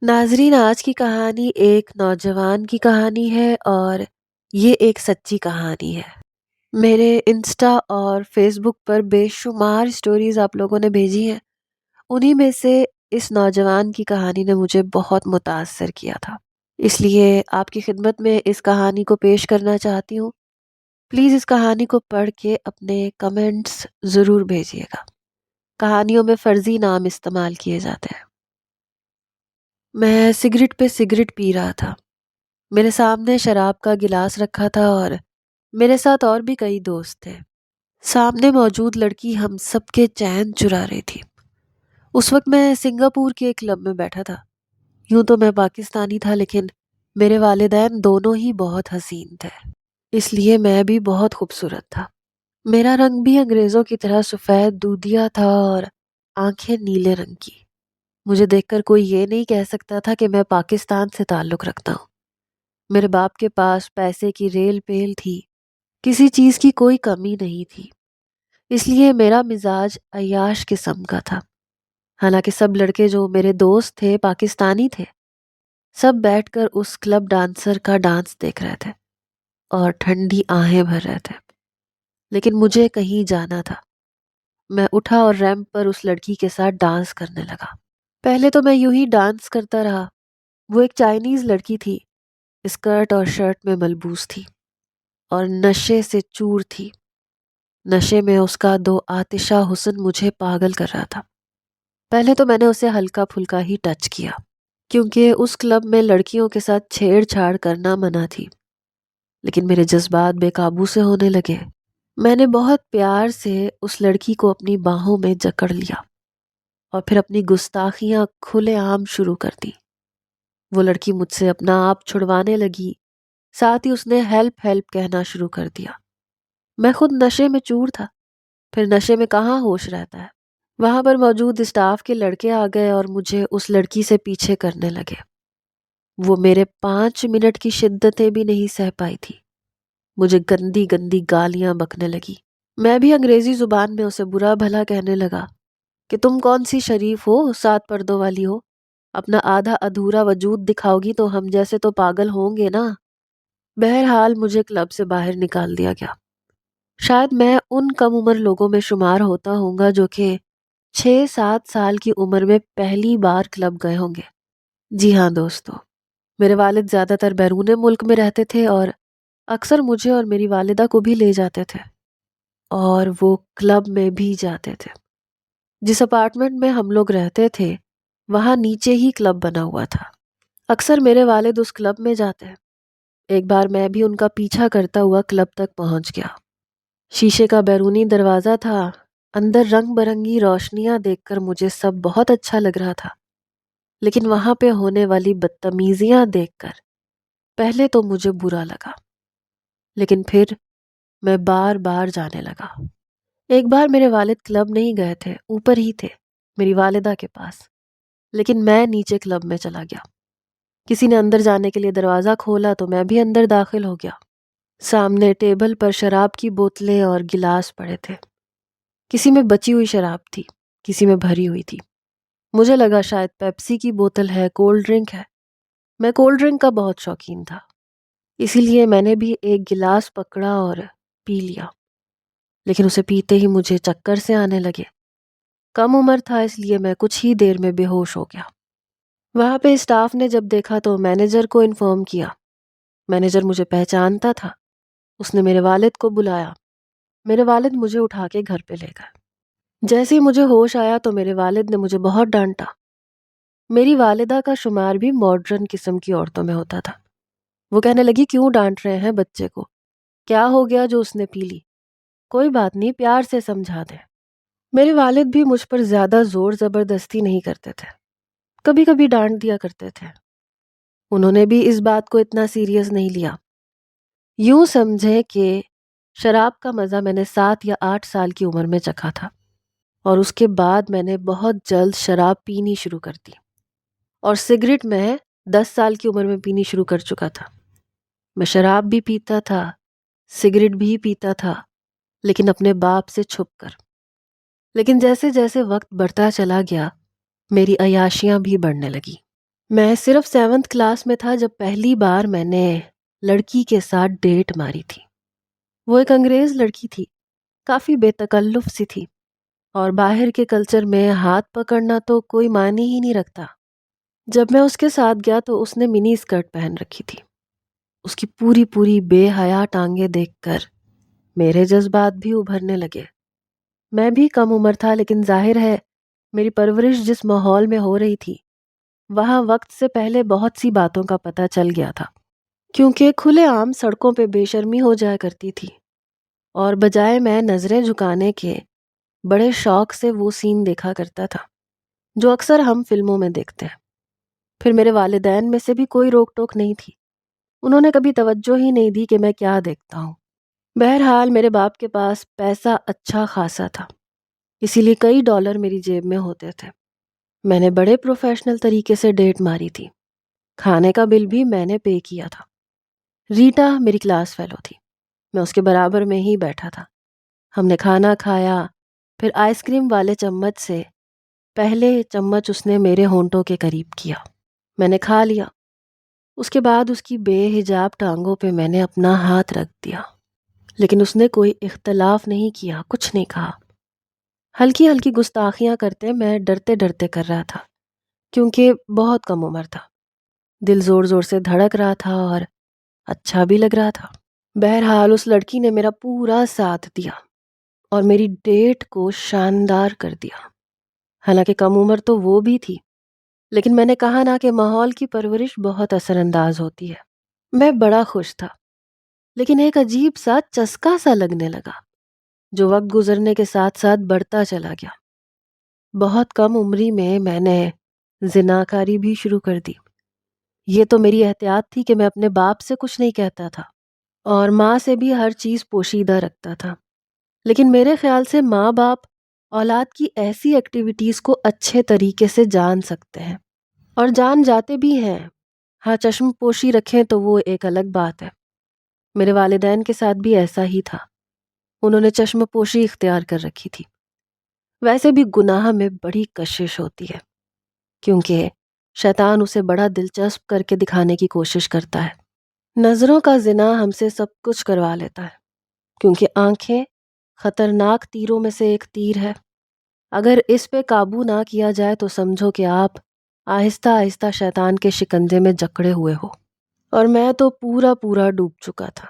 ناظرین، آج کی کہانی ایک نوجوان کی کہانی ہے اور یہ ایک سچی کہانی ہے۔ میرے انسٹا اور فیس بک پر بے شمار سٹوریز آپ لوگوں نے بھیجی ہیں، انہی میں سے اس نوجوان کی کہانی نے مجھے بہت متاثر کیا تھا، اس لیے آپ کی خدمت میں اس کہانی کو پیش کرنا چاہتی ہوں۔ پلیز اس کہانی کو پڑھ کے اپنے کمنٹس ضرور بھیجیے گا۔ کہانیوں میں فرضی نام استعمال کیے جاتے ہیں۔ میں سگریٹ پہ سگریٹ پی رہا تھا۔ میرے سامنے شراب کا گلاس رکھا تھا اور میرے ساتھ اور بھی کئی دوست تھے۔ سامنے موجود لڑکی ہم سب کے چین چرا رہی تھی۔ اس وقت میں سنگاپور کے ایک کلب میں بیٹھا تھا۔ یوں تو میں پاکستانی تھا، لیکن میرے والدین دونوں ہی بہت حسین تھے، اس لیے میں بھی بہت خوبصورت تھا۔ میرا رنگ بھی انگریزوں کی طرح سفید دودھیا تھا اور آنکھیں نیلے رنگ کی۔ مجھے دیکھ کر کوئی یہ نہیں کہہ سکتا تھا کہ میں پاکستان سے تعلق رکھتا ہوں۔ میرے باپ کے پاس پیسے کی ریل پیل تھی، کسی چیز کی کوئی کمی نہیں تھی، اس لیے میرا مزاج عیاش قسم کا تھا۔ حالانکہ سب لڑکے جو میرے دوست تھے پاکستانی تھے، سب بیٹھ کر اس کلب ڈانسر کا ڈانس دیکھ رہے تھے اور ٹھنڈی آہیں بھر رہے تھے، لیکن مجھے کہیں جانا تھا۔ میں اٹھا اور ریمپ پر اس لڑکی کے ساتھ ڈانس کرنے لگا۔ پہلے تو میں یوں ہی ڈانس کرتا رہا۔ وہ ایک چائنیز لڑکی تھی، اسکرٹ اور شرٹ میں ملبوس تھی اور نشے سے چور تھی۔ نشے میں اس کا دو آتشہ حسن مجھے پاگل کر رہا تھا۔ پہلے تو میں نے اسے ہلکا پھلکا ہی ٹچ کیا، کیونکہ اس کلب میں لڑکیوں کے ساتھ چھیڑ چھاڑ کرنا منع تھی، لیکن میرے جذبات بے قابو سے ہونے لگے۔ میں نے بہت پیار سے اس لڑکی کو اپنی باہوں میں جکڑ لیا اور پھر اپنی گستاخیاں کھلے عام شروع کر دی۔ وہ لڑکی مجھ سے اپنا آپ چھڑوانے لگی، ساتھ ہی اس نے ہیلپ ہیلپ کہنا شروع کر دیا۔ میں خود نشے میں چور تھا، پھر نشے میں کہاں ہوش رہتا ہے۔ وہاں پر موجود اسٹاف کے لڑکے آ گئے اور مجھے اس لڑکی سے پیچھے کرنے لگے۔ وہ میرے 5 منٹ کی شدتیں بھی نہیں سہ پائی تھی۔ مجھے گندی گندی گالیاں بکنے لگی۔ میں بھی انگریزی زبان میں اسے برا بھلا کہنے لگا کہ تم کون سی شریف ہو، 7 پردوں والی ہو، اپنا آدھا ادھورا وجود دکھاؤ گی تو ہم جیسے تو پاگل ہوں گے نا۔ بہرحال مجھے کلب سے باہر نکال دیا گیا۔ شاید میں ان کم عمر لوگوں میں شمار ہوتا ہوں گا جو کہ 6-7 سال کی عمر میں پہلی بار کلب گئے ہوں گے۔ جی ہاں دوستو، میرے والد زیادہ تر بیرون ملک میں رہتے تھے اور اکثر مجھے اور میری والدہ کو بھی لے جاتے تھے، اور وہ کلب میں بھی جاتے تھے۔ جس اپارٹمنٹ میں ہم لوگ رہتے تھے وہاں نیچے ہی کلب بنا ہوا تھا۔ اکثر میرے والد اس کلب میں جاتے ہیں۔ ایک بار میں بھی ان کا پیچھا کرتا ہوا کلب تک پہنچ گیا۔ شیشے کا بیرونی دروازہ تھا، اندر رنگ برنگی روشنیاں دیکھ کر مجھے سب بہت اچھا لگ رہا تھا، لیکن وہاں پہ ہونے والی بدتمیزیاں دیکھ کر پہلے تو مجھے برا لگا، لیکن پھر میں بار بار جانے لگا۔ ایک بار میرے والد کلب نہیں گئے تھے، اوپر ہی تھے میری والدہ کے پاس، لیکن میں نیچے کلب میں چلا گیا۔ کسی نے اندر جانے کے لیے دروازہ کھولا تو میں بھی اندر داخل ہو گیا۔ سامنے ٹیبل پر شراب کی بوتلیں اور گلاس پڑے تھے۔ کسی میں بچی ہوئی شراب تھی، کسی میں بھری ہوئی تھی۔ مجھے لگا شاید پیپسی کی بوتل ہے، کولڈ ڈرنک ہے۔ میں کولڈ ڈرنک کا بہت شوقین تھا، اسی لیے میں نے بھی ایک گلاس پکڑا اور پی لیا، لیکن اسے پیتے ہی مجھے چکر سے آنے لگے۔ کم عمر تھا اس لیے میں کچھ ہی دیر میں بے ہوش ہو گیا۔ وہاں پہ اسٹاف نے جب دیکھا تو مینیجر کو انفارم کیا۔ مینیجر مجھے پہچانتا تھا، اس نے میرے والد کو بلایا۔ میرے والد مجھے اٹھا کے گھر پہ لے گئے۔ جیسے ہی مجھے ہوش آیا تو میرے والد نے مجھے بہت ڈانٹا۔ میری والدہ کا شمار بھی ماڈرن قسم کی عورتوں میں ہوتا تھا۔ وہ کہنے لگی کیوں ڈانٹ رہے ہیں بچے کو، کیا ہو گیا جو اس نے پی لی، کوئی بات نہیں، پیار سے سمجھا دیں۔ میرے والد بھی مجھ پر زیادہ زور زبردستی نہیں کرتے تھے، کبھی کبھی ڈانٹ دیا کرتے تھے۔ انہوں نے بھی اس بات کو اتنا سیریس نہیں لیا۔ یوں سمجھے کہ شراب کا مزہ میں نے 7 یا 8 سال کی عمر میں چکھا تھا، اور اس کے بعد میں نے بہت جلد شراب پینی شروع کر دی، اور سگریٹ میں 10 سال کی عمر میں پینی شروع کر چکا تھا۔ میں شراب بھی پیتا تھا، سگریٹ بھی پیتا تھا، لیکن اپنے باپ سے چھپ کر۔ لیکن جیسے جیسے وقت بڑھتا چلا گیا میری عیاشیاں بھی بڑھنے لگی۔ میں صرف 7th کلاس میں تھا جب پہلی بار میں نے لڑکی کے ساتھ ڈیٹ ماری تھی۔ وہ ایک انگریز لڑکی تھی، کافی بے تکلف سی تھی، اور باہر کے کلچر میں ہاتھ پکڑنا تو کوئی معنی ہی نہیں رکھتا۔ جب میں اس کے ساتھ گیا تو اس نے منی اسکرٹ پہن رکھی تھی۔ اس کی پوری پوری بے حیا ٹانگیں دیکھ کر میرے جذبات بھی ابھرنے لگے۔ میں بھی کم عمر تھا، لیکن ظاہر ہے میری پرورش جس ماحول میں ہو رہی تھی وہاں وقت سے پہلے بہت سی باتوں کا پتہ چل گیا تھا، کیونکہ کھلے عام سڑکوں پہ بے شرمی ہو جایا کرتی تھی، اور بجائے میں نظریں جھکانے کے بڑے شوق سے وہ سین دیکھا کرتا تھا جو اکثر ہم فلموں میں دیکھتے ہیں۔ پھر میرے والدین میں سے بھی کوئی روک ٹوک نہیں تھی، انہوں نے کبھی توجہ ہی نہیں دی کہ میں کیا دیکھتا ہوں۔ بہرحال میرے باپ کے پاس پیسہ اچھا خاصا تھا، اسی لیے کئی ڈالر میری جیب میں ہوتے تھے۔ میں نے بڑے پروفیشنل طریقے سے ڈیٹ ماری تھی، کھانے کا بل بھی میں نے پے کیا تھا۔ ریٹا میری کلاس فیلو تھی، میں اس کے برابر میں ہی بیٹھا تھا۔ ہم نے کھانا کھایا، پھر آئس کریم والے چمچ سے پہلے چمچ اس نے میرے ہونٹوں کے قریب کیا، میں نے کھا لیا۔ اس کے بعد اس کی بے حجاب ٹانگوں پہ میں نے اپنا ہاتھ رکھ دیا، لیکن اس نے کوئی اختلاف نہیں کیا، کچھ نہیں کہا۔ ہلکی ہلکی گستاخیاں کرتے میں ڈرتے ڈرتے کر رہا تھا، کیونکہ بہت کم عمر تھا۔ دل زور زور سے دھڑک رہا تھا اور اچھا بھی لگ رہا تھا۔ بہرحال اس لڑکی نے میرا پورا ساتھ دیا اور میری ڈیٹ کو شاندار کر دیا۔ حالانکہ کم عمر تو وہ بھی تھی، لیکن میں نے کہا نا کہ ماحول کی پرورش بہت اثر انداز ہوتی ہے۔ میں بڑا خوش تھا، لیکن ایک عجیب سا چسکا سا لگنے لگا جو وقت گزرنے کے ساتھ ساتھ بڑھتا چلا گیا۔ بہت کم عمری میں میں نے زناکاری بھی شروع کر دی۔ یہ تو میری احتیاط تھی کہ میں اپنے باپ سے کچھ نہیں کہتا تھا اور ماں سے بھی ہر چیز پوشیدہ رکھتا تھا، لیکن میرے خیال سے ماں باپ اولاد کی ایسی ایکٹیویٹیز کو اچھے طریقے سے جان سکتے ہیں، اور جان جاتے بھی ہیں۔ ہاں، چشم پوشی رکھیں تو وہ ایک الگ بات ہے۔ میرے والدین کے ساتھ بھی ایسا ہی تھا، انہوں نے چشم پوشی اختیار کر رکھی تھی۔ ویسے بھی گناہ میں بڑی کشش ہوتی ہے، کیونکہ شیطان اسے بڑا دلچسپ کر کے دکھانے کی کوشش کرتا ہے۔ نظروں کا زنا ہم سے سب کچھ کروا لیتا ہے، کیونکہ آنکھیں خطرناک تیروں میں سے ایک تیر ہے۔ اگر اس پہ قابو نہ کیا جائے تو سمجھو کہ آپ آہستہ آہستہ شیطان کے شکنجے میں جکڑے ہوئے ہو، اور میں تو پورا ڈوب چکا تھا۔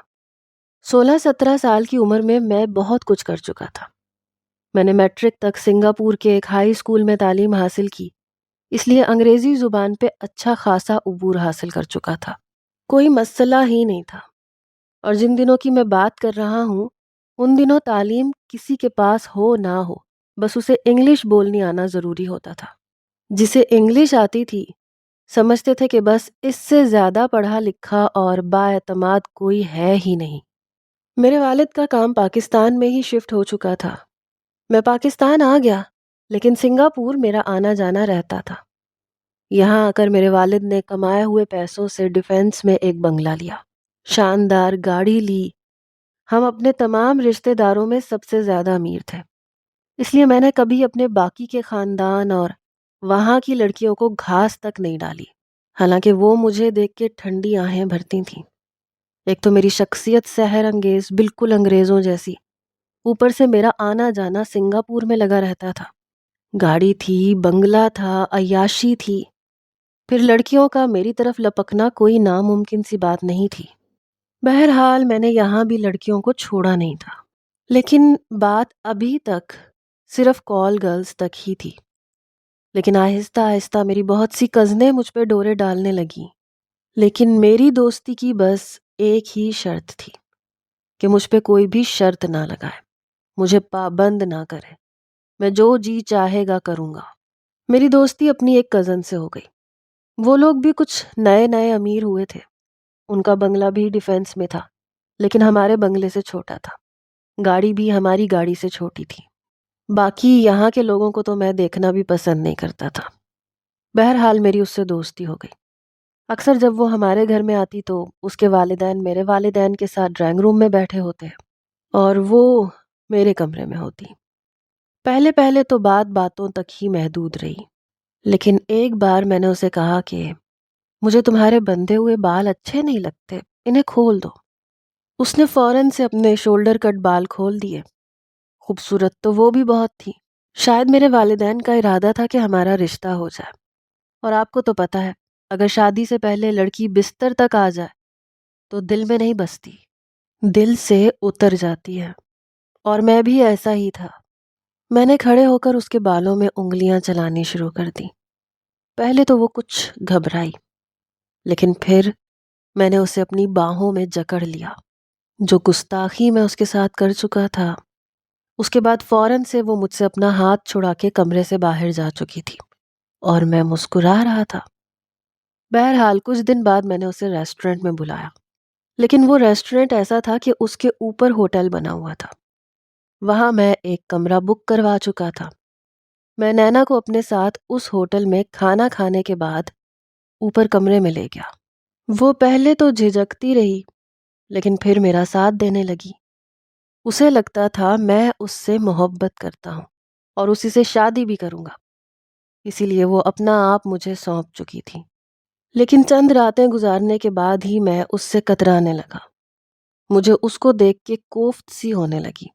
16-17 سال کی عمر میں میں بہت کچھ کر چکا تھا۔ میں نے میٹرک تک سنگاپور کے ایک ہائی اسکول میں تعلیم حاصل کی، اس لیے انگریزی زبان پہ اچھا خاصا عبور حاصل کر چکا تھا، کوئی مسئلہ ہی نہیں تھا۔ اور جن دنوں کی میں بات کر رہا ہوں ان دنوں تعلیم کسی کے پاس ہو نہ ہو، بس اسے انگلش بولنی آنا ضروری ہوتا تھا۔ جسے انگلش آتی تھی سمجھتے تھے کہ بس اس سے زیادہ پڑھا لکھا اور بااعتماد کوئی ہے ہی نہیں۔ میرے والد کا کام پاکستان میں ہی شفٹ ہو چکا تھا۔ میں پاکستان آ گیا، لیکن سنگاپور میرا آنا جانا رہتا تھا۔ یہاں آ کر میرے والد نے کمائے ہوئے پیسوں سے ڈیفینس میں ایک بنگلہ لیا، شاندار گاڑی لی۔ ہم اپنے تمام رشتہ داروں میں سب سے زیادہ امیر تھے، اس لیے میں نے کبھی اپنے باقی کے خاندان اور وہاں کی لڑکیوں کو گھاس تک نہیں ڈالی، حالانکہ وہ مجھے دیکھ کے ٹھنڈی آہیں بھرتی تھیں۔ ایک تو میری شخصیت سحر انگیز، بالکل انگریزوں جیسی، اوپر سے میرا آنا جانا سنگاپور میں لگا رہتا تھا۔ گاڑی تھی، بنگلہ تھا، عیاشی تھی، پھر لڑکیوں کا میری طرف لپکنا کوئی ناممکن سی بات نہیں تھی۔ بہرحال میں نے یہاں بھی لڑکیوں کو چھوڑا نہیں تھا، لیکن بات ابھی تک صرف کال گرلز تک ہی تھی۔ لیکن آہستہ آہستہ میری بہت سی کزنیں مجھ پہ ڈورے ڈالنے لگیں، لیکن میری دوستی کی بس ایک ہی شرط تھی کہ مجھ پہ کوئی بھی شرط نہ لگائے، مجھے پابند نہ کرے، میں جو جی چاہے گا کروں گا۔ میری دوستی اپنی ایک کزن سے ہو گئی، وہ لوگ بھی کچھ نئے نئے امیر ہوئے تھے، ان کا بنگلہ بھی ڈیفینس میں تھا، لیکن ہمارے بنگلے سے چھوٹا تھا، گاڑی بھی ہماری گاڑی سے چھوٹی تھی۔ باقی یہاں کے لوگوں کو تو میں دیکھنا بھی پسند نہیں کرتا تھا۔ بہرحال میری اس سے دوستی ہو گئی۔ اکثر جب وہ ہمارے گھر میں آتی تو اس کے والدین میرے والدین کے ساتھ ڈرائنگ روم میں بیٹھے ہوتے اور وہ میرے کمرے میں ہوتی۔ پہلے پہلے تو بات باتوں تک ہی محدود رہی، لیکن ایک بار میں نے اسے کہا کہ مجھے تمہارے بندھے ہوئے بال اچھے نہیں لگتے، انہیں کھول دو۔ اس نے فوراً سے اپنے شولڈر کٹ بال کھول دیے۔ خوبصورت تو وہ بھی بہت تھی۔ شاید میرے والدین کا ارادہ تھا کہ ہمارا رشتہ ہو جائے، اور آپ کو تو پتہ ہے اگر شادی سے پہلے لڑکی بستر تک آ جائے تو دل میں نہیں بستی، دل سے اتر جاتی ہے، اور میں بھی ایسا ہی تھا۔ میں نے کھڑے ہو کر اس کے بالوں میں انگلیاں چلانی شروع کر دی۔ پہلے تو وہ کچھ گھبرائی، لیکن پھر میں نے اسے اپنی باہوں میں جکڑ لیا۔ جو گستاخی میں اس کے ساتھ کر چکا تھا، اس کے بعد فوراً سے وہ مجھ سے اپنا ہاتھ چھڑا کے کمرے سے باہر جا چکی تھی، اور میں مسکرا رہا تھا۔ بہرحال کچھ دن بعد میں نے اسے ریسٹورنٹ میں بلایا، لیکن وہ ریسٹورنٹ ایسا تھا کہ اس کے اوپر ہوٹل بنا ہوا تھا۔ وہاں میں ایک کمرہ بک کروا چکا تھا۔ میں نینا کو اپنے ساتھ اس ہوٹل میں کھانا کھانے کے بعد اوپر کمرے میں لے گیا۔ وہ پہلے تو جھجکتی رہی، لیکن پھر میرا ساتھ دینے لگی۔ اسے لگتا تھا میں اس سے محبت کرتا ہوں اور اسی سے شادی بھی کروں گا، اسی لیے وہ اپنا آپ مجھے سونپ چکی تھی۔ لیکن چند راتیں گزارنے کے بعد ہی میں اس سے کترانے لگا۔ مجھے اس کو دیکھ کے کوفت سی ہونے لگی۔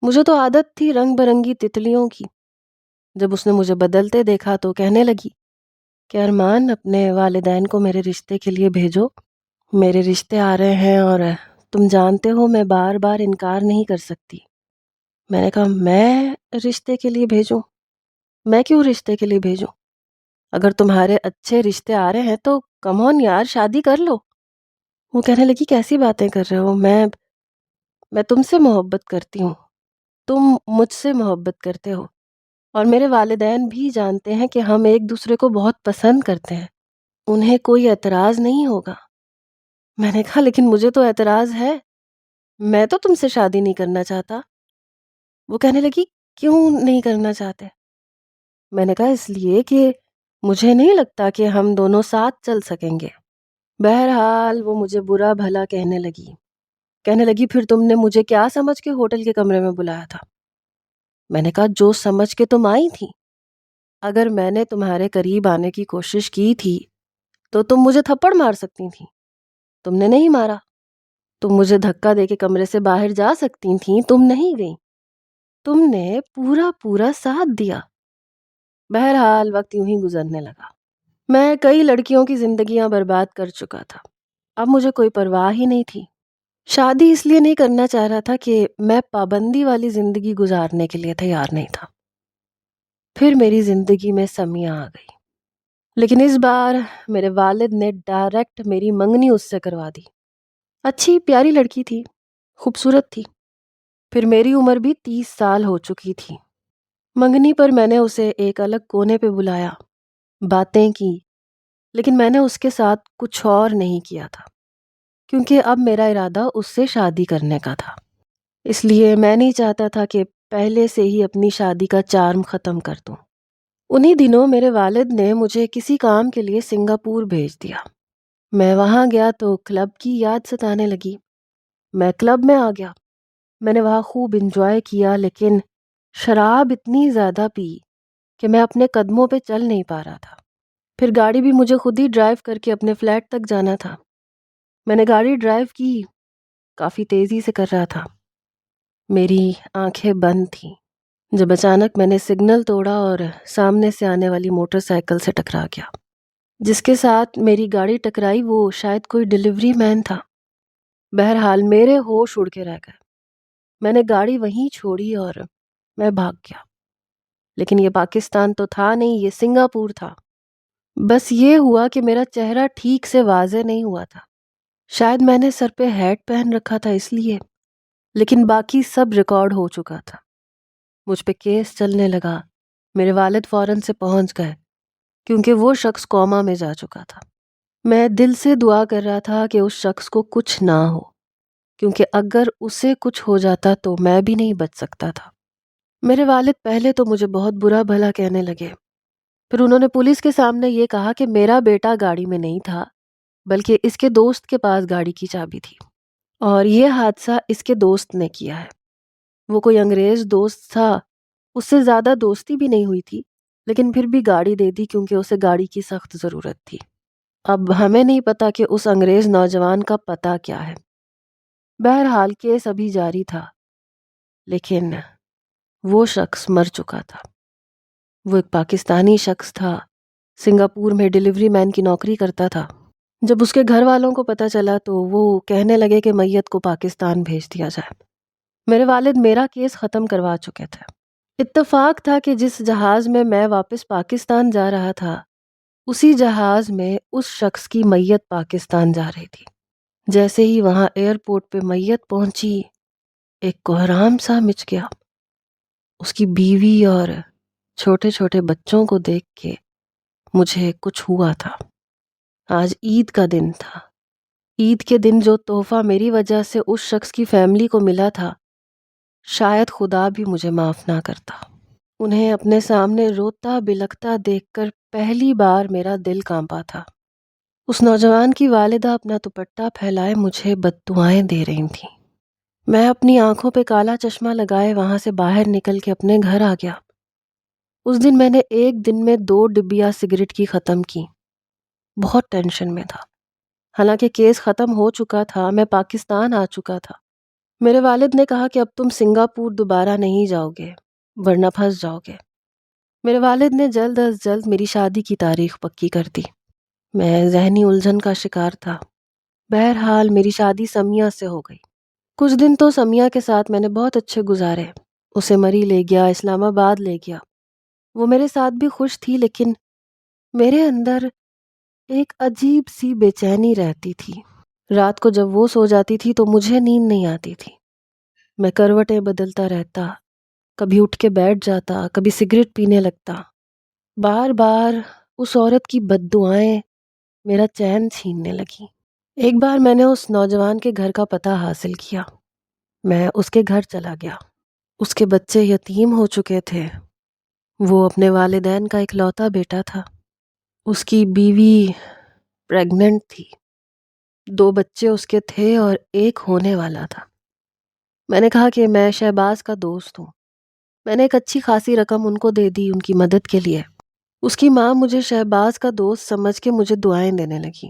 مجھے تو عادت تھی رنگ برنگی تتلیوں کی۔ جب اس نے مجھے بدلتے دیکھا تو کہنے لگی کہ ارمان، اپنے والدین کو میرے رشتے کے لیے بھیجو، میرے رشتے آ رہے ہیں اور تم جانتے ہو میں بار بار انکار نہیں کر سکتی۔ میں نے کہا میں رشتے کے لیے بھیجوں؟ میں کیوں رشتے کے لیے بھیجوں؟ اگر تمہارے اچھے رشتے آ رہے ہیں تو کم آن یار، شادی کر لو۔ وہ کہنے لگی کیسی باتیں کر رہے ہو، میں تم سے محبت کرتی ہوں، تم مجھ سے محبت کرتے ہو، اور میرے والدین بھی جانتے ہیں کہ ہم ایک دوسرے کو بہت پسند کرتے ہیں، انہیں کوئی اعتراض نہیں ہوگا۔ میں نے کہا لیکن مجھے تو اعتراض ہے، میں تو تم سے شادی نہیں کرنا چاہتا۔ وہ کہنے لگی کیوں نہیں کرنا چاہتے؟ میں نے کہا اس لیے کہ مجھے نہیں لگتا کہ ہم دونوں ساتھ چل سکیں گے۔ بہرحال وہ مجھے برا بھلا کہنے لگی پھر تم نے مجھے کیا سمجھ کے ہوٹل کے کمرے میں بلایا تھا؟ میں نے کہا جو سمجھ کے تم آئی تھی۔ اگر میں نے تمہارے قریب آنے کی کوشش کی تھی تو تم مجھے تھپڑ مار سکتی تھیں، تم نے نہیں مارا۔ تم مجھے دھکا دے کے کمرے سے باہر جا سکتی تھیں، تم نہیں گئیں، تم نے پورا ساتھ دیا۔ بہرحال وقت یوں ہی گزرنے لگا۔ میں کئی لڑکیوں کی زندگیاں برباد کر چکا تھا، اب مجھے کوئی پرواہ ہی نہیں تھی۔ شادی اس لیے نہیں کرنا چاہ رہا تھا کہ میں پابندی والی زندگی گزارنے کے لیے تیار نہیں تھا۔ پھر میری زندگی میں سمیاں آ گئی، لیکن اس بار میرے والد نے ڈائریکٹ میری منگنی اس سے کروا دی۔ اچھی پیاری لڑکی تھی، خوبصورت تھی، پھر میری عمر بھی 30 سال ہو چکی تھی۔ منگنی پر میں نے اسے ایک الگ کونے پہ بلایا، باتیں کی، لیکن میں نے اس کے ساتھ کچھ اور نہیں کیا تھا، کیونکہ اب میرا ارادہ اس سے شادی کرنے کا تھا۔ اس لیے میں نہیں چاہتا تھا کہ پہلے سے ہی اپنی شادی کا چارم ختم کر دوں۔ انہی دنوں میرے والد نے مجھے کسی کام کے لیے سنگاپور بھیج دیا۔ میں وہاں گیا تو کلب کی یاد ستانے لگی۔ میں کلب میں آ گیا، میں نے وہاں خوب انجوائے کیا، لیکن شراب اتنی زیادہ پی کہ میں اپنے قدموں پہ چل نہیں پا رہا تھا۔ پھر گاڑی بھی مجھے خود ہی ڈرائیو کر کے اپنے فلیٹ تک جانا تھا۔ میں نے گاڑی ڈرائیو کی، کافی تیزی سے کر رہا تھا، میری آنکھیں بند تھیں، جب اچانک میں نے سگنل توڑا اور سامنے سے آنے والی موٹر سائیکل سے ٹکرا گیا۔ جس کے ساتھ میری گاڑی ٹکرائی وہ شاید کوئی ڈیلیوری مین تھا۔ بہرحال میرے ہوش اڑ کے رہ گئے۔ میں نے گاڑی وہیں چھوڑی اور میں بھاگ گیا، لیکن یہ پاکستان تو تھا نہیں، یہ سنگاپور تھا۔ بس یہ ہوا کہ میرا چہرہ ٹھیک سے واضح نہیں ہوا تھا، شاید میں نے سر پہ ہیٹ پہن رکھا تھا اس لیے، لیکن باقی سب ریکارڈ ہو چکا تھا۔ مجھ پہ کیس چلنے لگا، میرے والد فوراً سے پہنچ گئے کیونکہ وہ شخص کوما میں جا چکا تھا۔ میں دل سے دعا کر رہا تھا کہ اس شخص کو کچھ نہ ہو، کیونکہ اگر اسے کچھ ہو جاتا تو میں بھی نہیں بچ سکتا تھا۔ میرے والد پہلے تو مجھے بہت برا بھلا کہنے لگے، پھر انہوں نے پولیس کے سامنے یہ کہا کہ میرا بیٹا گاڑی میں نہیں تھا، بلکہ اس کے دوست کے پاس گاڑی کی چابی تھی، اور یہ حادثہ اس کے دوست نے کیا ہے۔ وہ کوئی انگریز دوست تھا، اس سے زیادہ دوستی بھی نہیں ہوئی تھی، لیکن پھر بھی گاڑی دے دی کیونکہ اسے گاڑی کی سخت ضرورت تھی۔ اب ہمیں نہیں پتا کہ اس انگریز نوجوان کا پتہ کیا ہے۔ بہرحال کیس ابھی جاری تھا، لیکن وہ شخص مر چکا تھا۔ وہ ایک پاکستانی شخص تھا، سنگاپور میں ڈیلیوری مین کی نوکری کرتا تھا۔ جب اس کے گھر والوں کو پتہ چلا تو وہ کہنے لگے کہ میت کو پاکستان بھیج دیا جائے۔ میرے والد میرا کیس ختم کروا چکے تھے۔ اتفاق تھا کہ جس جہاز میں میں واپس پاکستان جا رہا تھا، اسی جہاز میں اس شخص کی میت پاکستان جا رہی تھی۔ جیسے ہی وہاں ایئرپورٹ پہ میت پہنچی، ایک کوہرام سا مچ گیا۔ اس کی بیوی اور چھوٹے چھوٹے بچوں کو دیکھ کے مجھے کچھ ہوا تھا۔ آج عید کا دن تھا۔ عید کے دن جو تحفہ میری وجہ سے اس شخص کی فیملی کو ملا تھا، شاید خدا بھی مجھے معاف نہ کرتا۔ انہیں اپنے سامنے روتا بلکتا دیکھ کر پہلی بار میرا دل کانپا تھا۔ اس نوجوان کی والدہ اپنا دوپٹہ پھیلائے مجھے بددعائیں دے رہی تھیں۔ میں اپنی آنکھوں پہ کالا چشمہ لگائے وہاں سے باہر نکل کے اپنے گھر آ گیا۔ اس دن میں نے ایک دن میں 2 ڈبیاں سگریٹ کی ختم کی۔ بہت ٹینشن میں تھا۔ حالانکہ کیس ختم ہو چکا تھا، میں پاکستان آ چکا تھا۔ میرے والد نے کہا کہ اب تم سنگاپور دوبارہ نہیں جاؤ گے ورنہ پھنس جاؤ گے۔ میرے والد نے جلد از جلد میری شادی کی تاریخ پکی کر دی۔ میں ذہنی الجھن کا شکار تھا۔ بہرحال میری شادی سمیہ سے ہو گئی۔ کچھ دن تو سمیہ کے ساتھ میں نے بہت اچھے گزارے۔ اسے مری لے گیا، اسلام آباد لے گیا۔ وہ میرے ساتھ بھی خوش تھی، لیکن میرے اندر ایک عجیب سی بے چینی رہتی تھی۔ رات کو جب وہ سو جاتی تھی تو مجھے نیند نہیں آتی تھی۔ میں کروٹیں بدلتا رہتا، کبھی اٹھ کے بیٹھ جاتا، کبھی سگریٹ پینے لگتا۔ بار بار اس عورت کی بددعائیں میرا چین چھیننے لگیں۔ ایک بار میں نے اس نوجوان کے گھر کا پتہ حاصل کیا۔ میں اس کے گھر چلا گیا۔ اس کے بچے یتیم ہو چکے تھے۔ وہ اپنے والدین کا اکلوتا بیٹا تھا۔ اس کی بیوی پریگننٹ تھی۔ 2 بچے اس کے تھے اور ایک ہونے والا تھا۔ میں نے کہا کہ میں شہباز کا دوست ہوں۔ میں نے ایک اچھی خاصی رقم ان کو دے دی ان کی مدد کے لیے۔ اس کی ماں مجھے شہباز کا دوست سمجھ کے مجھے دعائیں دینے لگی،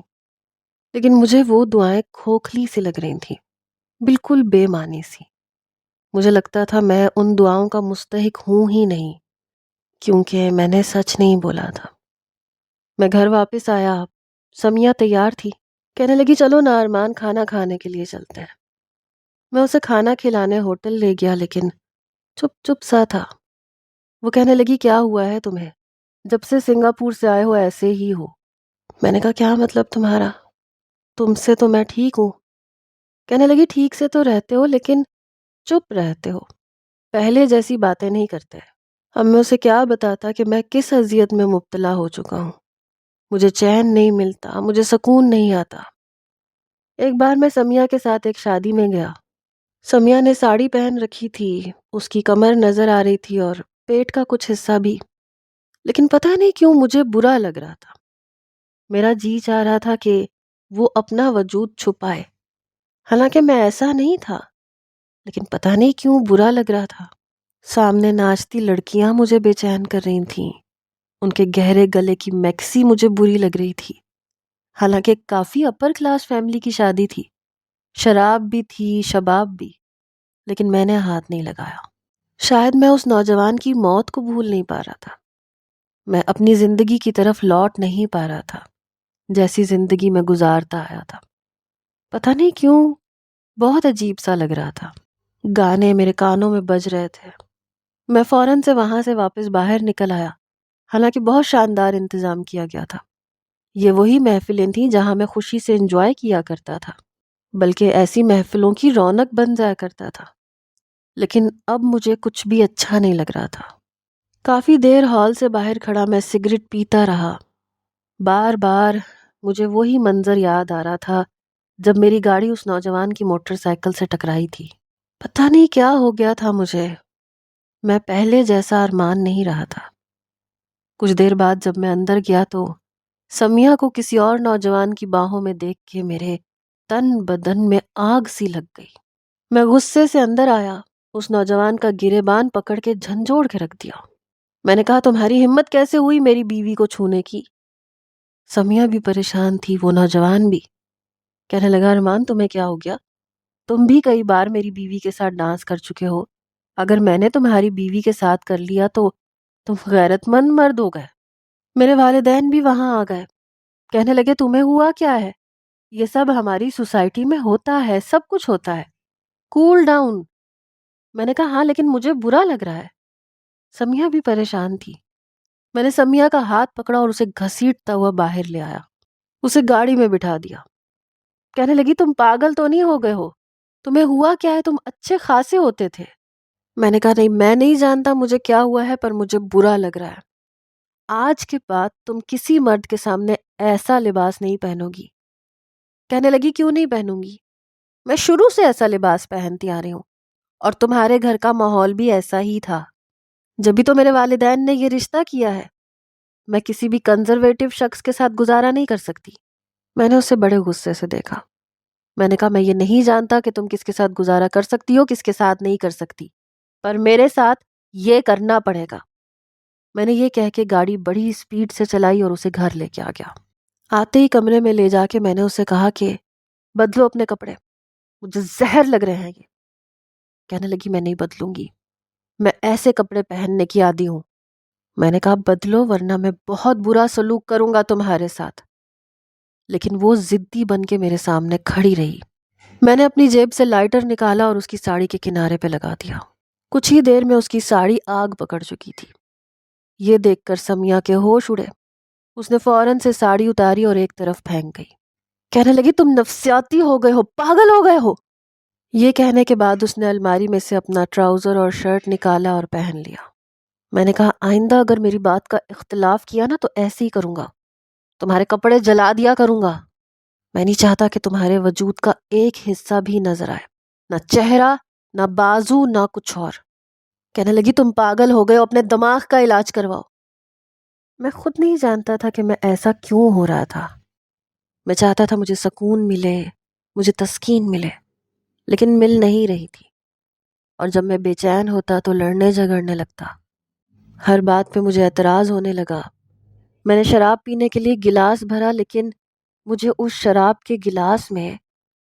لیکن مجھے وہ دعائیں کھوکھلی سی لگ رہی تھیں، بالکل بے معنی سی۔ مجھے لگتا تھا میں ان دعاؤں کا مستحق ہوں ہی نہیں، کیونکہ میں نے سچ نہیں بولا تھا۔ میں گھر واپس آیا۔ سمیہ تیار تھی، کہنے لگی چلو نا ارمان، کھانا کھانے کے لیے چلتے ہیں۔ میں اسے کھانا کھلانے ہوٹل لے گیا، لیکن چپ چپ سا تھا۔ وہ کہنے لگی کیا ہوا ہے تمہیں؟ جب سے سنگاپور سے آئے ہو ایسے ہی ہو۔ میں نے کہا کیا مطلب تمہارا؟ تم سے تو میں ٹھیک ہوں۔ کہنے لگی ٹھیک سے تو رہتے ہو لیکن چپ رہتے ہو، پہلے جیسی باتیں نہیں کرتے۔ اب میں اسے کیا بتاتا کہ میں کس اذیت میں مبتلا ہو چکا ہوں۔ مجھے چین نہیں ملتا، مجھے سکون نہیں آتا۔ ایک بار میں سمیہ کے ساتھ ایک شادی میں گیا۔ سمیہ نے ساڑی پہن رکھی تھی، اس کی کمر نظر آ رہی تھی اور پیٹ کا کچھ حصہ بھی، لیکن پتہ نہیں کیوں مجھے برا لگ رہا تھا۔ میرا جی چاہ رہا تھا کہ وہ اپنا وجود چھپائے، حالانکہ میں ایسا نہیں تھا، لیکن پتہ نہیں کیوں برا لگ رہا تھا۔ سامنے ناچتی لڑکیاں مجھے بے چین کر رہی تھیں، ان کے گہرے گلے کی میکسی مجھے بری لگ رہی تھی۔ حالانکہ کافی اپر کلاس فیملی کی شادی تھی، شراب بھی تھی، شباب بھی، لیکن میں نے ہاتھ نہیں لگایا۔ شاید میں اس نوجوان کی موت کو بھول نہیں پا رہا تھا۔ میں اپنی زندگی کی طرف لوٹ نہیں پا رہا تھا جیسی زندگی میں گزارتا آیا تھا۔ پتہ نہیں کیوں بہت عجیب سا لگ رہا تھا۔ گانے میرے کانوں میں بج رہے تھے۔ میں فوراً سے وہاں سے واپس باہر نکل آیا، حالانکہ بہت شاندار انتظام کیا گیا تھا۔ یہ وہی محفلیں تھیں جہاں میں خوشی سے انجوائے کیا کرتا تھا، بلکہ ایسی محفلوں کی رونق بن جایا کرتا تھا۔ لیکن اب مجھے کچھ بھی اچھا نہیں لگ رہا تھا۔ کافی دیر ہال سے باہر کھڑا میں سگریٹ پیتا رہا۔ بار بار مجھے وہی منظر یاد آ رہا تھا جب میری گاڑی اس نوجوان کی موٹر سائیکل سے ٹکرائی تھی۔ پتہ نہیں کیا ہو گیا تھا مجھے، میں پہلے جیسا ارمان نہیں رہا تھا۔ کچھ دیر بعد جب میں اندر گیا تو سمیہ کو کسی اور نوجوان کی باہوں میں دیکھ کے میرے تن بدن میں آگ سی لگ گئی۔ میں غصے سے اندر آیا، اس نوجوان کا گریبان پکڑ کے جھنجھوڑ کے رکھ دیا۔ میں نے کہا تمہاری ہمت کیسے ہوئی میری بیوی کو چھونے کی؟ سمیہ بھی پریشان تھی، وہ نوجوان بھی۔ کہنے لگا ارمان تمہیں کیا ہو گیا؟ تم بھی کئی بار میری بیوی کے ساتھ ڈانس کر چکے ہو، اگر میں نے تمہاری بیوی کے ساتھ کر لیا تو تم غیرت مند مرد ہو گئے۔ میرے والدین بھی وہاں آ گئے، کہنے لگے تمہیں ہوا کیا ہے؟ یہ سب ہماری سوسائٹی میں ہوتا ہے، سب کچھ ہوتا ہے، کول ڈاؤن۔ میں نے کہا ہاں لیکن مجھے برا لگ رہا ہے۔ سمیہ بھی پریشان تھی۔ میں نے سمیہ کا ہاتھ پکڑا اور اسے گھسیٹتا ہوا باہر لے آیا، اسے گاڑی میں بٹھا دیا۔ کہنے لگی تم پاگل تو نہیں ہو گئے ہو؟ تمہیں ہوا کیا ہے؟ تم اچھے خاصے ہوتے تھے۔ میں نے کہا نہیں، میں نہیں جانتا مجھے کیا ہوا ہے، پر مجھے برا لگ رہا ہے۔ آج کے بعد تم کسی مرد کے سامنے ایسا لباس نہیں پہنو گی۔ کہنے لگی کیوں نہیں پہنوں گی؟ میں شروع سے ایسا لباس پہنتی آ رہی ہوں، اور تمہارے گھر کا ماحول بھی ایسا ہی تھا۔ جب بھی تو میرے والدین نے یہ رشتہ کیا ہے، میں کسی بھی کنزرویٹو شخص کے ساتھ گزارا نہیں کر سکتی۔ میں نے اسے بڑے غصے سے دیکھا۔ میں نے کہا میں یہ نہیں جانتا کہ تم کس کے ساتھ گزارا کر سکتی ہو، کس کے ساتھ نہیں کر سکتی، پر میرے ساتھ یہ کرنا پڑے گا۔ میں نے یہ کہہ کے گاڑی بڑی سپیڈ سے چلائی اور اسے گھر لے کے آ گیا۔ آتے ہی کمرے میں لے جا کے میں نے اسے کہا کہ بدلو اپنے کپڑے، مجھے زہر لگ رہے ہیں یہ۔ کہنے لگی میں نہیں بدلوں گی، میں ایسے کپڑے پہننے کی عادی ہوں۔ میں نے کہا بدلو ورنہ میں بہت برا سلوک کروں گا تمہارے ساتھ۔ لیکن وہ ضدی بن کے میرے سامنے کھڑی رہی۔ میں نے اپنی جیب سے لائٹر نکالا اور اس کی ساڑی کے کنارے پہ لگا دیا۔ کچھ ہی دیر میں اس کی ساڑی آگ پکڑ چکی تھی۔ یہ دیکھ کر سمیہ کے ہوش اڑے۔ اس نے فوراً سے ساڑی اتاری اور ایک طرف پھینک گئی۔ کہنے لگی تم نفسیاتی ہو گئے ہو، پاگل ہو گئے ہو۔ یہ کہنے کے بعد اس نے الماری میں سے اپنا ٹراؤزر اور شرٹ نکالا اور پہن لیا۔ میں نے کہا آئندہ اگر میری بات کا اختلاف کیا نا تو ایسے ہی کروں گا، تمہارے کپڑے جلا دیا کروں گا۔ میں نہیں چاہتا کہ تمہارے وجود کا ایک حصہ بھی نظر آئے، نہ چہرہ، نہ بازو، نہ کچھ اور۔ کہنے لگی تم پاگل ہو گئے ہو، اپنے دماغ کا علاج کرواؤ۔ میں خود نہیں جانتا تھا کہ میں ایسا کیوں ہو رہا تھا۔ میں چاہتا تھا مجھے سکون ملے، مجھے تسکین ملے، لیکن مل نہیں رہی تھی۔ اور جب میں بے چین ہوتا تو لڑنے جھگڑنے لگتا، ہر بات پہ مجھے اعتراض ہونے لگا۔ میں نے شراب پینے کے لیے گلاس بھرا، لیکن مجھے اس شراب کے گلاس میں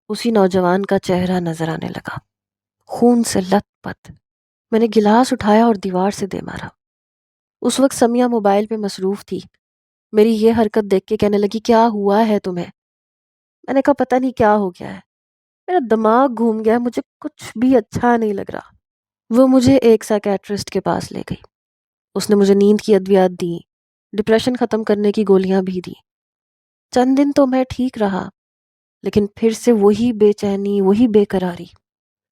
اسی نوجوان کا چہرہ نظر آنے لگا، خون سے لت پت۔ میں نے گلاس اٹھایا اور دیوار سے دے مارا۔ اس وقت سمیہ موبائل پہ مصروف تھی۔ میری یہ حرکت دیکھ کے کہنے لگی کیا ہوا ہے تمہیں؟ میں نے کہا پتہ نہیں کیا ہو گیا ہے، میرا دماغ گھوم گیا ہے، مجھے کچھ بھی اچھا نہیں لگ رہا۔ وہ مجھے ایک سائیکیٹرسٹ کے پاس لے گئی۔ اس نے مجھے نیند کی ادویات دی، ڈپریشن ختم کرنے کی گولیاں بھی دی۔ چند دن تو میں ٹھیک رہا، لیکن پھر سے وہی بے چینی، وہی بے قراری۔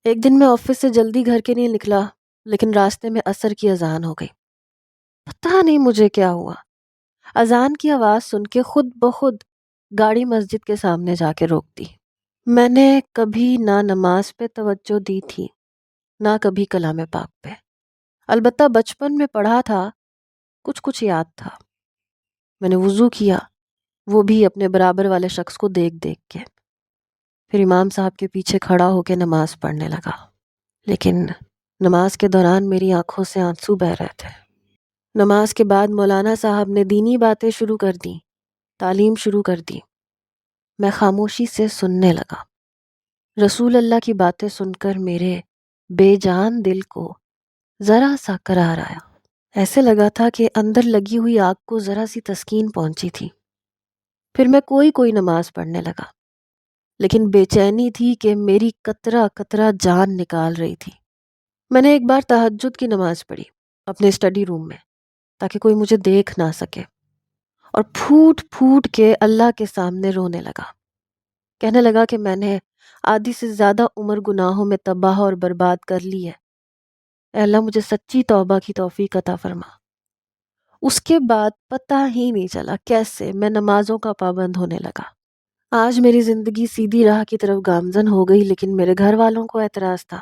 ایک دن میں آفس سے جلدی گھر کے لیے نکلا، لیکن راستے میں عصر کی اذان ہو گئی۔ پتہ نہیں مجھے کیا ہوا، اذان کی آواز سن کے خود بخود گاڑی مسجد کے سامنے جا کے روک دی۔ میں نے کبھی نہ نماز پہ توجہ دی تھی، نہ کبھی کلام پاک پہ۔ البتہ بچپن میں پڑھا تھا، کچھ کچھ یاد تھا۔ میں نے وضو کیا، وہ بھی اپنے برابر والے شخص کو دیکھ دیکھ کے۔ پھر امام صاحب کے پیچھے کھڑا ہو کے نماز پڑھنے لگا، لیکن نماز کے دوران میری آنکھوں سے آنسو بہہ رہے تھے۔ نماز کے بعد مولانا صاحب نے دینی باتیں شروع کر دیں، تعلیم شروع کر دی۔ میں خاموشی سے سننے لگا۔ رسول اللہ کی باتیں سن کر میرے بے جان دل کو ذرا سا قرار آیا۔ ایسے لگا تھا کہ اندر لگی ہوئی آگ کو ذرا سی تسکین پہنچی تھی۔ پھر میں کوئی نماز پڑھنے لگا، لیکن بے چینی تھی کہ میری قطرہ قطرہ جان نکال رہی تھی۔ میں نے ایک بار تہجد کی نماز پڑھی اپنے اسٹڈی روم میں، تاکہ کوئی مجھے دیکھ نہ سکے، اور پھوٹ پھوٹ کے اللہ کے سامنے رونے لگا۔ کہنے لگا کہ میں نے آدھی سے زیادہ عمر گناہوں میں تباہ اور برباد کر لی ہے، اے اللہ مجھے سچی توبہ کی توفیق عطا فرما۔ اس کے بعد پتہ ہی نہیں چلا کیسے میں نمازوں کا پابند ہونے لگا۔ آج میری زندگی سیدھی راہ کی طرف گامزن ہو گئی، لیکن میرے گھر والوں کو اعتراض تھا۔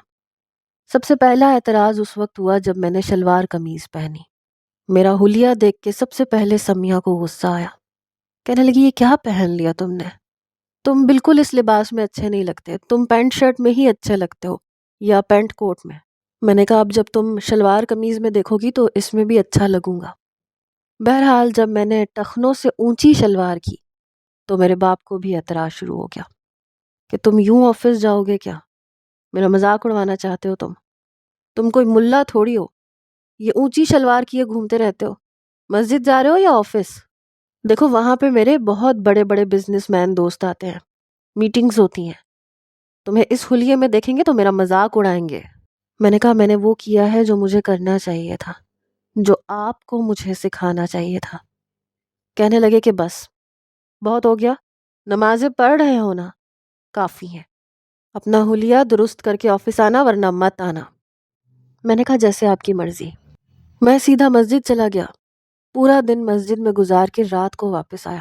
سب سے پہلا اعتراض اس وقت ہوا جب میں نے شلوار قمیض پہنی۔ میرا حلیہ دیکھ کے سب سے پہلے سمیہ کو غصہ آیا۔ کہنے لگی یہ کیا پہن لیا تم نے؟ تم بالکل اس لباس میں اچھے نہیں لگتے، تم پینٹ شرٹ میں ہی اچھے لگتے ہو، یا پینٹ کوٹ میں۔ میں نے کہا اب جب تم شلوار قمیض میں دیکھو گی تو اس میں بھی اچھا لگوں گا۔ بہرحال جب میں نے ٹخنوں سے اونچی شلوار کی تو میرے باپ کو بھی اعتراض شروع ہو گیا کہ تم یوں آفس جاؤ گے کیا؟ میرا مذاق اڑوانا چاہتے ہو تم کوئی ملا تھوڑی ہو، یہ اونچی شلوار کیے گھومتے رہتے ہو، مسجد جا رہے ہو یا آفس؟ دیکھو وہاں پہ میرے بہت بڑے بڑے بزنس مین دوست آتے ہیں، میٹنگز ہوتی ہیں، تمہیں اس حلیے میں دیکھیں گے تو میرا مذاق اڑائیں گے۔ میں نے کہا میں نے وہ کیا ہے جو مجھے کرنا چاہیے تھا، جو آپ کو مجھے سکھانا چاہیے تھا۔ کہنے لگے کہ بس بہت ہو گیا، نمازیں پڑھ رہے ہو نا، کافی ہے، اپنا حلیہ درست کر کے آفس آنا ورنہ مت آنا۔ میں نے کہا جیسے آپ کی مرضی۔ میں سیدھا مسجد چلا گیا، پورا دن مسجد میں گزار کے رات کو واپس آیا۔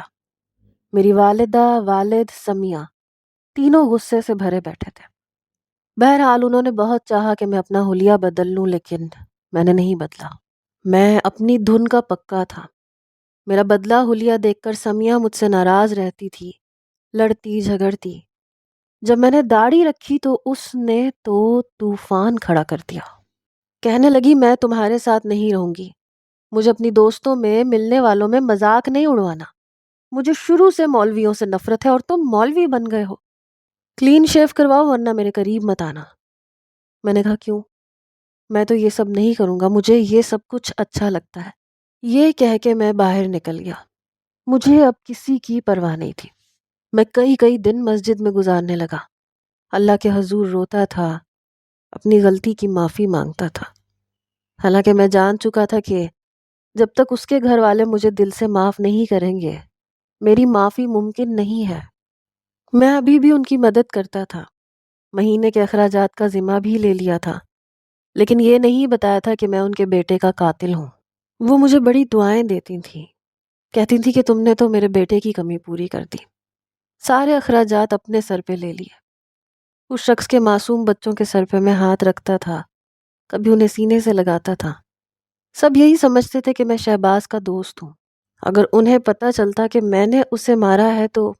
میری والدہ، والد، سمیہ تینوں غصے سے بھرے بیٹھے تھے۔ بہرحال انہوں نے بہت چاہا کہ میں اپنا حلیہ بدل لوں لیکن میں نے نہیں بدلا۔ میں اپنی دھن کا پکا تھا۔ میرا بدلا حلیہ دیکھ کر سمیہ مجھ سے ناراض رہتی تھی، لڑتی جھگڑتی۔ جب میں نے داڑھی رکھی تو اس نے تو طوفان کھڑا کر دیا۔ کہنے لگی میں تمہارے ساتھ نہیں رہوں گی، مجھے اپنی دوستوں میں ملنے والوں میں مذاق نہیں اڑوانا، مجھے شروع سے مولویوں سے نفرت ہے اور تم مولوی بن گئے ہو، کلین شیو کرواؤ ورنہ میرے قریب مت آنا۔ میں نے کہا کیوں؟ میں تو یہ سب نہیں کروں گا، مجھے یہ سب کچھ اچھا لگتا ہے۔ یہ کہہ کے میں باہر نکل گیا۔ مجھے اب کسی کی پرواہ نہیں تھی۔ میں کئی دن مسجد میں گزارنے لگا، اللہ کے حضور روتا تھا، اپنی غلطی کی معافی مانگتا تھا، حالانکہ میں جان چکا تھا کہ جب تک اس کے گھر والے مجھے دل سے معاف نہیں کریں گے میری معافی ممکن نہیں ہے۔ میں ابھی بھی ان کی مدد کرتا تھا، مہینے کے اخراجات کا ذمہ بھی لے لیا تھا، لیکن یہ نہیں بتایا تھا کہ میں ان کے بیٹے کا قاتل ہوں۔ وہ مجھے بڑی دعائیں دیتی تھیں، کہتی تھی کہ تم نے تو میرے بیٹے کی کمی پوری کر دی، سارے اخراجات اپنے سر پہ لے لیے۔ اس شخص کے معصوم بچوں کے سر پہ میں ہاتھ رکھتا تھا، کبھی انہیں سینے سے لگاتا تھا۔ سب یہی سمجھتے تھے کہ میں شہباز کا دوست ہوں، اگر انہیں پتہ چلتا کہ میں نے اسے مارا ہے تو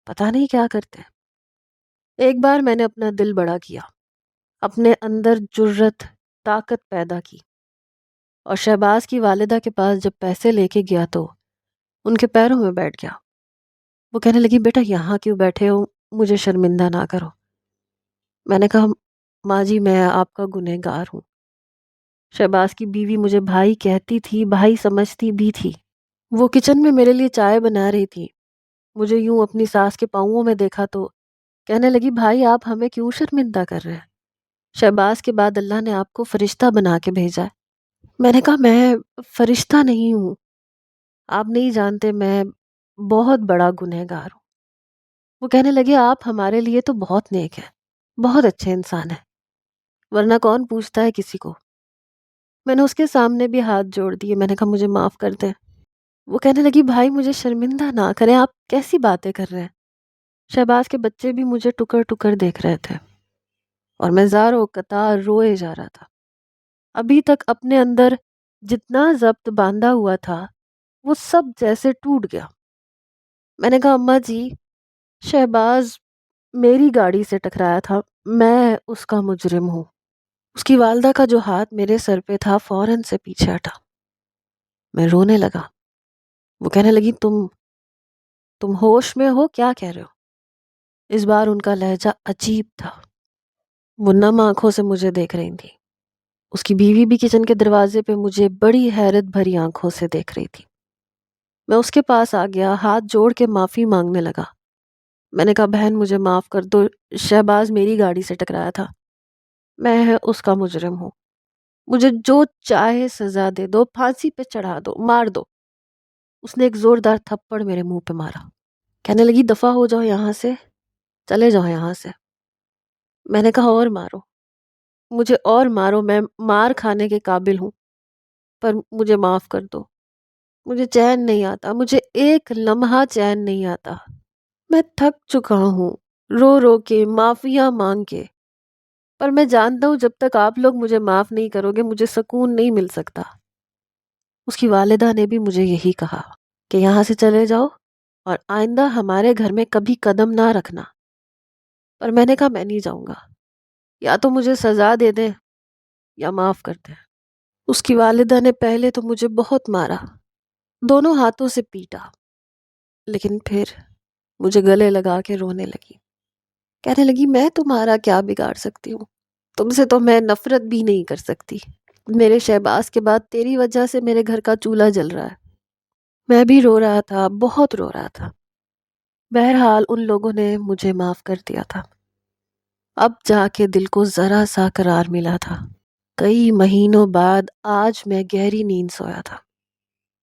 پتہ نہیں کیا کرتے۔ ایک بار میں نے اپنا دل بڑا کیا، اپنے اندر جرت، طاقت پیدا کی، اور شہباز کی والدہ کے پاس جب پیسے لے کے گیا تو ان کے پیروں میں بیٹھ گیا۔ وہ کہنے لگی بیٹا یہاں کیوں بیٹھے ہو، مجھے شرمندہ نہ کرو۔ میں نے کہا ماں جی میں آپ کا گنہگار ہوں۔ شہباز کی بیوی مجھے بھائی کہتی تھی، بھائی سمجھتی بھی تھی۔ وہ کچن میں میرے لیے چائے بنا رہی تھی، مجھے یوں اپنی ساس کے پاؤں میں دیکھا تو کہنے لگی بھائی آپ ہمیں کیوں شرمندہ کر رہے ہیں، شہباز کے بعد اللہ نے آپ کو فرشتہ بنا کے بھیجا ہے۔ میں نے کہا میں فرشتہ نہیں ہوں، آپ نہیں جانتے میں بہت بڑا گنہگار ہوں۔ وہ کہنے لگے آپ ہمارے لیے تو بہت نیک ہیں، بہت اچھے انسان ہیں، ورنہ کون پوچھتا ہے کسی کو۔ میں نے اس کے سامنے بھی ہاتھ جوڑ دیے، میں نے کہا مجھے معاف کر دیں۔ وہ کہنے لگی بھائی مجھے شرمندہ نہ کریں، آپ کیسی باتیں کر رہے ہیں۔ شہباز کے بچے بھی مجھے ٹکر ٹکر دیکھ رہے تھے اور میں زار و قطار روئے جا رہا تھا۔ ابھی تک اپنے اندر جتنا ضبط باندھا ہوا تھا وہ سب جیسے ٹوٹ گیا۔ میں نے کہا اماں جی شہباز میری گاڑی سے ٹکرایا تھا، میں اس کا مجرم ہوں۔ اس کی والدہ کا جو ہاتھ میرے سر پہ تھا فوراً سے پیچھے ہٹا۔ میں رونے لگا۔ وہ کہنے لگی تم ہوش میں ہو، کیا کہہ رہے ہو؟ اس بار ان کا لہجہ عجیب تھا، وہ نم آنکھوں سے مجھے دیکھ رہی تھی۔ اس کی بیوی بھی کچن کے دروازے پہ مجھے بڑی حیرت بھری آنکھوں سے دیکھ رہی تھی۔ میں اس کے پاس آ گیا، ہاتھ جوڑ کے معافی مانگنے لگا۔ میں نے کہا بہن مجھے معاف کر دو، شہباز میری گاڑی سے ٹکرایا تھا، میں اس کا مجرم ہوں، مجھے جو چاہے سزا دے دو، پھانسی پہ چڑھا دو، مار دو۔ اس نے ایک زوردار تھپڑ میرے منہ پہ مارا، کہنے لگی دفع ہو جاؤ یہاں سے، چلے جاؤ یہاں سے۔ میں نے کہا اور مارو، مجھے اور مارو، میں مار کھانے کے قابل ہوں، پر مجھے معاف کر دو، مجھے چین نہیں آتا، مجھے ایک لمحہ چین نہیں آتا، میں تھک چکا ہوں رو رو کے، معافیاں مانگ کے، پر میں جانتا ہوں جب تک آپ لوگ مجھے معاف نہیں کرو گے مجھے سکون نہیں مل سکتا۔ اس کی والدہ نے بھی مجھے یہی کہا کہ یہاں سے چلے جاؤ اور آئندہ ہمارے گھر میں کبھی قدم نہ رکھنا، پر میں نے کہا میں نہیں جاؤں گا، یا تو مجھے سزا دے دیں یا معاف کر دیں۔ اس کی والدہ نے پہلے تو مجھے بہت مارا، دونوں ہاتھوں سے پیٹا، لیکن پھر مجھے گلے لگا کے رونے لگی، کہنے لگی میں تمہارا کیا بگاڑ سکتی ہوں، تم سے تو میں نفرت بھی نہیں کر سکتی، میرے شہباز کے بعد تیری وجہ سے میرے گھر کا چولہا جل رہا ہے۔ میں بھی رو رہا تھا، بہت رو رہا تھا۔ بہرحال ان لوگوں نے مجھے معاف کر دیا تھا۔ اب جا کے دل کو ذرا سا قرار ملا تھا۔ کئی مہینوں بعد آج میں گہری نیند سویا تھا،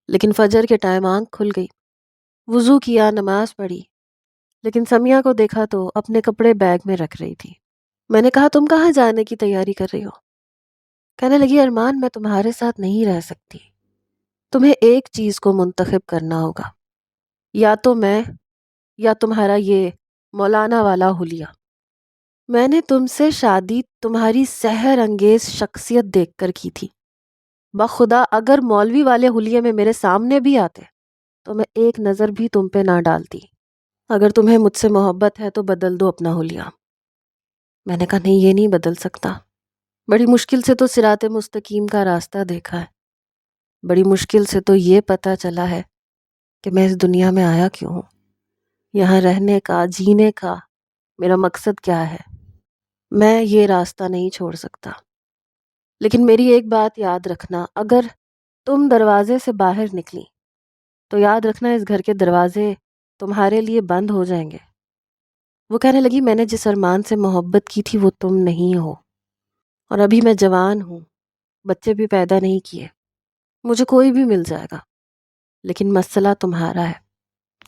لیکن فجر کے ٹائم آنکھ کھل گئی، وضو کیا، نماز پڑھی، لیکن سمیہ کو دیکھا تو اپنے کپڑے بیگ میں رکھ رہی تھی۔ میں نے کہا تم کہاں جانے کی تیاری کر رہی ہو؟ کہنے لگی ارمان میں تمہارے ساتھ نہیں رہ سکتی، تمہیں ایک چیز کو منتخب کرنا ہوگا، یا تو میں یا تمہارا یہ مولانا والا حلیہ۔ میں نے تم سے شادی تمہاری سحر انگیز شخصیت دیکھ کر کی تھی، بخدا اگر مولوی والے حلیے میں میرے سامنے بھی آتے تو میں ایک نظر بھی تم پہ نہ ڈالتی۔ اگر تمہیں مجھ سے محبت ہے تو بدل دو اپنا حلیہ۔ میں نے کہا نہیں، یہ نہیں بدل سکتا، بڑی مشکل سے تو صراط مستقیم کا راستہ دیکھا ہے، بڑی مشکل سے تو یہ پتہ چلا ہے کہ میں اس دنیا میں آیا کیوں ہوں، یہاں رہنے کا، جینے کا میرا مقصد کیا ہے۔ میں یہ راستہ نہیں چھوڑ سکتا، لیکن میری ایک بات یاد رکھنا، اگر تم دروازے سے باہر نکلی تو یاد رکھنا اس گھر کے دروازے تمہارے لیے بند ہو جائیں گے۔ وہ کہنے لگی میں نے جس ارمان سے محبت کی تھی وہ تم نہیں ہو، اور ابھی میں جوان ہوں، بچے بھی پیدا نہیں کیے، مجھے کوئی بھی مل جائے گا، لیکن مسئلہ تمہارا ہے،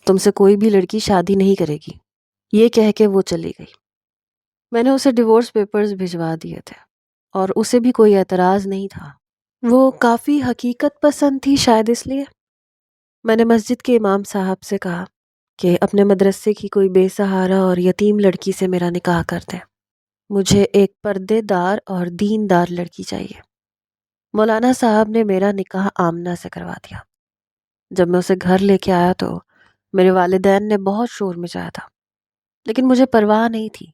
تم سے کوئی بھی لڑکی شادی نہیں کرے گی۔ یہ کہہ کے وہ چلی گئی۔ میں نے اسے ڈیورس پیپرز بھجوا دیے تھے اور اسے بھی کوئی اعتراض نہیں تھا۔ وہ کافی حقیقت پسند تھی، شاید اس لیے۔ میں نے مسجد کے امام صاحب سے کہا کہ اپنے مدرسے کی کوئی بے سہارا اور یتیم لڑکی سے میرا نکاح کر دیں، مجھے ایک پردے دار اور دین دار لڑکی چاہیے۔ مولانا صاحب نے میرا نکاح آمنہ سے کروا دیا۔ جب میں اسے گھر لے کے آیا تو میرے والدین نے بہت شور مچایا تھا، لیکن مجھے پرواہ نہیں تھی،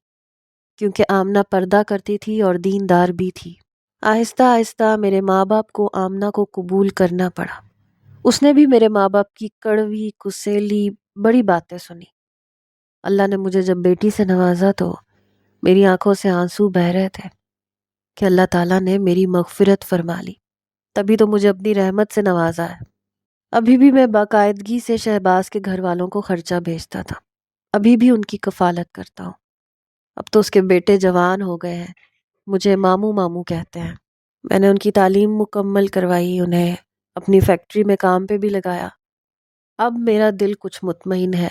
کیونکہ آمنہ پردہ کرتی تھی اور دین دار بھی تھی۔ آہستہ آہستہ میرے ماں باپ کو آمنہ کو قبول کرنا پڑا۔ اس نے بھی میرے ماں باپ کی کڑوی کسیلی بڑی باتیں سنی۔ اللہ نے مجھے جب بیٹی سے نوازا تو میری آنکھوں سے آنسو بہہ رہے تھے کہ اللہ تعالیٰ نے میری مغفرت فرما لی، تبھی تو مجھے اپنی رحمت سے نوازا ہے۔ ابھی بھی میں باقاعدگی سے شہباز کے گھر والوں کو خرچہ بھیجتا تھا، ابھی بھی ان کی کفالت کرتا ہوں۔ اب تو اس کے بیٹے جوان ہو گئے ہیں، مجھے ماموں ماموں کہتے ہیں۔ میں نے ان کی تعلیم مکمل کروائی، انہیں اپنی فیکٹری میں کام پہ بھی لگایا۔ اب میرا دل کچھ مطمئن ہے،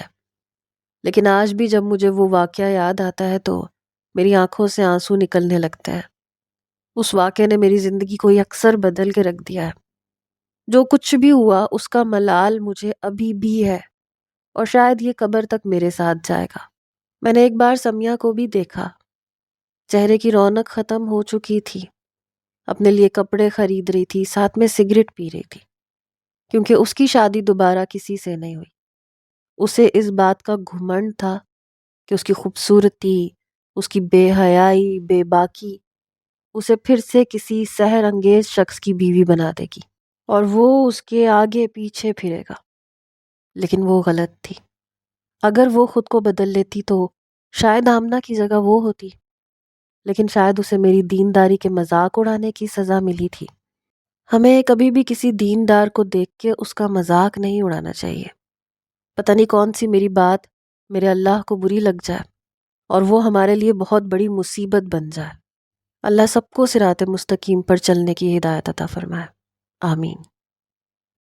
لیکن آج بھی جب مجھے وہ واقعہ یاد آتا ہے تو میری آنکھوں سے آنسو نکلنے لگتے ہیں۔ اس واقعے نے میری زندگی کو یکسر بدل کے رکھ دیا ہے۔ جو کچھ بھی ہوا اس کا ملال مجھے ابھی بھی ہے، اور شاید یہ قبر تک میرے ساتھ جائے گا۔ میں نے ایک بار سمیہ کو بھی دیکھا، چہرے کی رونق ختم ہو چکی تھی، اپنے لیے کپڑے خرید رہی تھی، ساتھ میں سگریٹ پی رہی تھی، کیونکہ اس کی شادی دوبارہ کسی سے نہیں ہوئی۔ اسے اس بات کا گھمنڈ تھا کہ اس کی خوبصورتی، اس کی بے حیائی، بے باکی اسے پھر سے کسی سحر انگیز شخص کی بیوی بنا دے گی، اور وہ اس کے آگے پیچھے پھرے گا۔ لیکن وہ غلط تھی۔ اگر وہ خود کو بدل لیتی تو شاید آمنہ کی جگہ وہ ہوتی، لیکن شاید اسے میری دینداری کے مذاق اڑانے کی سزا ملی تھی۔ ہمیں کبھی بھی کسی دیندار کو دیکھ کے اس کا مذاق نہیں اڑانا چاہیے۔ پتہ نہیں کون سی میری بات میرے اللہ کو بری لگ جائے اور وہ ہمارے لیے بہت بڑی مصیبت بن جائے۔ اللہ سب کو صراط مستقیم پر چلنے کی ہدایت عطا فرمائے، آمین۔